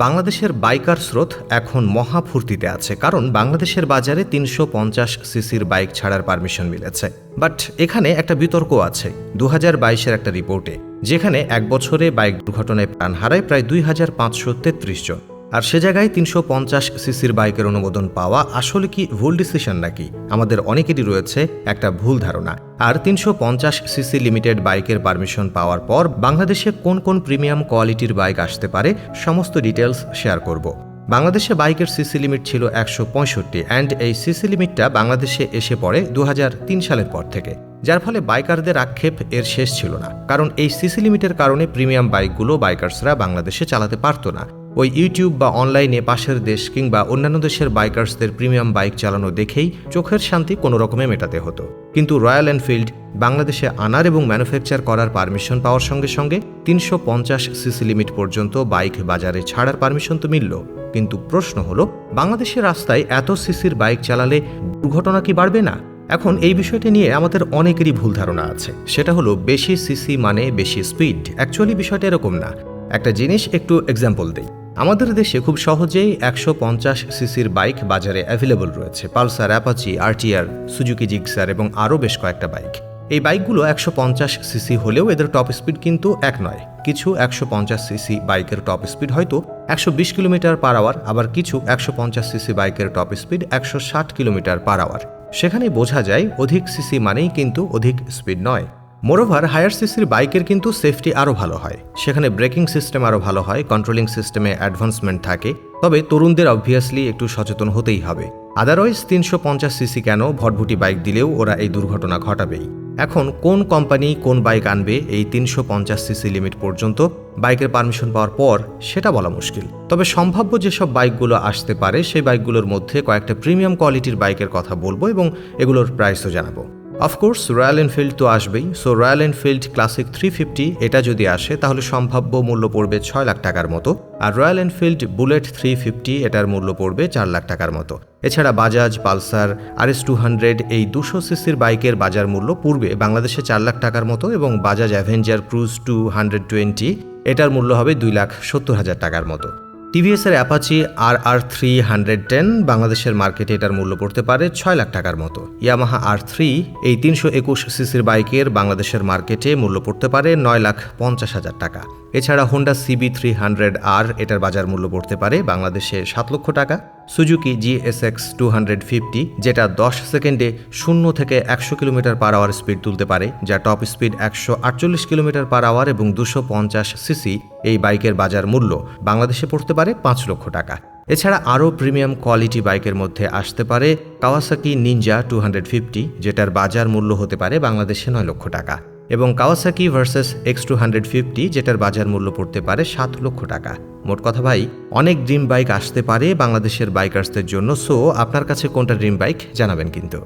বাংলাদেশের বাইকার স্রোত এখন মহা ফুর্তিতে আছে, কারণ বাংলাদেশের বাজারে ৩৫০ সিসির বাইক ছাড়ার পারমিশন মিলেছে। বাট এখানে একটা বিতর্ক আছে ২০২২-এর একটা রিপোর্টে, যেখানে এক বছরে বাইক দুর্ঘটনায় প্রাণ হারায় প্রায় ২৫৩৩ জন। আর সে জায়গায় ৩৫০ সিসির বাইকের অনুমোদন পাওয়া আসলে কি ভুল ডিসিশন নাকি? আমাদের অনেকেরই রয়েছে একটা ভুল ধারণা। আর ৩৫০ সিসি লিমিটেড বাইকের পারমিশন পাওয়ার পর বাংলাদেশে কোন কোন প্রিমিয়াম কোয়ালিটির বাইক আসতে পারে সমস্ত ডিটেলস শেয়ার করব। বাংলাদেশে বাইকের সিসি লিমিট ছিল ১৬৫ অ্যান্ড এই সিসি লিমিটটা বাংলাদেশে এসে পড়ে ২০০৩ সালের পর থেকে, যার ফলে বাইকারদের আক্ষেপ এর শেষ ছিল না। কারণ এই সিসি লিমিটের কারণে প্রিমিয়াম বাইকগুলো বাইকার্সরা বাংলাদেশে চালাতে পারতো না। ওই ইউটিউব বা অনলাইনে পাশের দেশ কিংবা অন্যান্য দেশের বাইকার্সদের প্রিমিয়াম বাইক চালানো দেখেই চোখের শান্তি কোনো রকমে মেটাতে হতো। কিন্তু রয়্যাল এনফিল্ড বাংলাদেশে আনার এবং ম্যানুফ্যাকচার করার পারমিশন পাওয়ার সঙ্গে সঙ্গে ৩৫০ সিসি লিমিট পর্যন্ত বাইক বাজারে ছাড়ার পারমিশন তো মিলল। কিন্তু প্রশ্ন হলো, বাংলাদেশের রাস্তায় এত সিসির বাইক চালালে দুর্ঘটনা কি বাড়বে না? এখন এই বিষয়টি নিয়ে আমাদের অনেকেরই ভুল ধারণা আছে। সেটা হলো বেশি সিসি মানে বেশি স্পিড। অ্যাকচুয়ালি বিষয়টা এরকম না। একটা জিনিস একটু এক্সাম্পল দেই। আমাদের দেশে খুব সহজেই ১৫০ সিসির বাইক বাজারে অ্যাভেলেবল রয়েছে। Pulsar, Apache, RTR, Suzuki Gixxer এবং আরও বেশ কয়েকটা বাইক। এই বাইকগুলো ১৫০ সিসি হলেও এদের টপ স্পিড কিন্তু এক নয়। কিছু ১৫০ সিসি বাইকের টপ স্পিড হয়তো ১২০ কিলোমিটার পার আওয়ার, আবার কিছু ১৫০ সিসি বাইকের top speed ১৬০ kilometre per hour. সেখানেই বোঝা যায় অধিক সিসি মানেই কিন্তু অধিক স্পিড নয়। মোরওভার হায়ার সিসির বাইকের কিন্তু সেফটি আরও ভালো হয়। সেখানে ব্রেকিং সিস্টেম আরও ভালো হয়, কন্ট্রোলিং সিস্টেমে অ্যাডভান্সমেন্ট থাকে। তবে তরুণদের অবভিয়াসলি একটু সচেতন হতেই হবে। আদারওয়াইজ ৩৫০ সিসি কেন, ভটভুটি বাইক দিলেও ওরা এই দুর্ঘটনা ঘটাবেই। এখন কোন কোম্পানি কোন বাইক আনবে এই ৩৫০ সিসি লিমিট পর্যন্ত বাইকের পারমিশন পাওয়ার পর সেটা বলা মুশকিল। তবে সম্ভাব্য যেসব বাইকগুলো আসতে পারে সেই বাইকগুলোর মধ্যে কয়েকটা প্রিমিয়াম কোয়ালিটির বাইকের কথা বলবো এবং এগুলোর প্রাইসও জানাবো। অফকোর্স রয়্যাল এনফিল্ড তো আসবেই। সো রয়্যাল এনফিল্ড ক্লাসিক 350 এটা যদি আসে তাহলে সম্ভাব্য মূল্য পড়বে ৬ লাখ টাকার মতো। আর রয়্যাল এনফিল্ড বুলেট 350 এটার মূল্য পড়বে ৪ লাখ টাকার মতো। এছাড়া বাজাজ পালসার RS200 এই ২০০ সিসির বাইকের বাজার মূল্য পূর্বে বাংলাদেশে ৪ লাখ টাকার মতো এবং বাজাজ অ্যাভেঞ্জার ক্রুজ 220 এটার মূল্য হবে ২,৭০,০০০ টাকার মতো। টিভিএসের অ্যাপাচি RR310 বাংলাদেশের মার্কেটে এটার মূল্য পড়তে পারে ৬ লাখ টাকার মতো। ইয়ামাহা R3 এই ৩২১ সিসির বাইকের বাংলাদেশের মার্কেটে মূল্য পড়তে পারে ৯,৫০,০০০ টাকা। এছাড়া হোন্ডা CB300R এটার বাজার মূল্য পড়তে পারে বাংলাদেশে ৭ লক্ষ টাকা। সুজুকি GSX 250 যেটা ১০ সেকেন্ডে ০ থেকে ১০০ কিলোমিটার পার আওয়ার স্পিড তুলতে পারে, যা top speed ১৪৮ kilometre per hour এবং ২৫০ সিসি এই বাইকের বাজার মূল্য বাংলাদেশে পড়তে পারে ৫ লক্ষ টাকা। এছাড়া আরও প্রিমিয়াম কোয়ালিটি বাইকের মধ্যে আসতে পারে কাওয়াসাকি নিনজা 250 যেটার বাজার মূল্য হতে পারে বাংলাদেশে ৯ লক্ষ টাকা, এবং কাওয়াসাকি ভার্সেস X250 যেটার বাজার মূল্য পড়তে পারে ৭ লক্ষ টাকা। মোট কথা ভাই, অনেক ড্রিম বাইক আসতে পারে বাংলাদেশের বাইকার্সদের জন্য। সো আপনার কাছে কোনটা ড্রিম বাইক জানাবেন কিন্তু।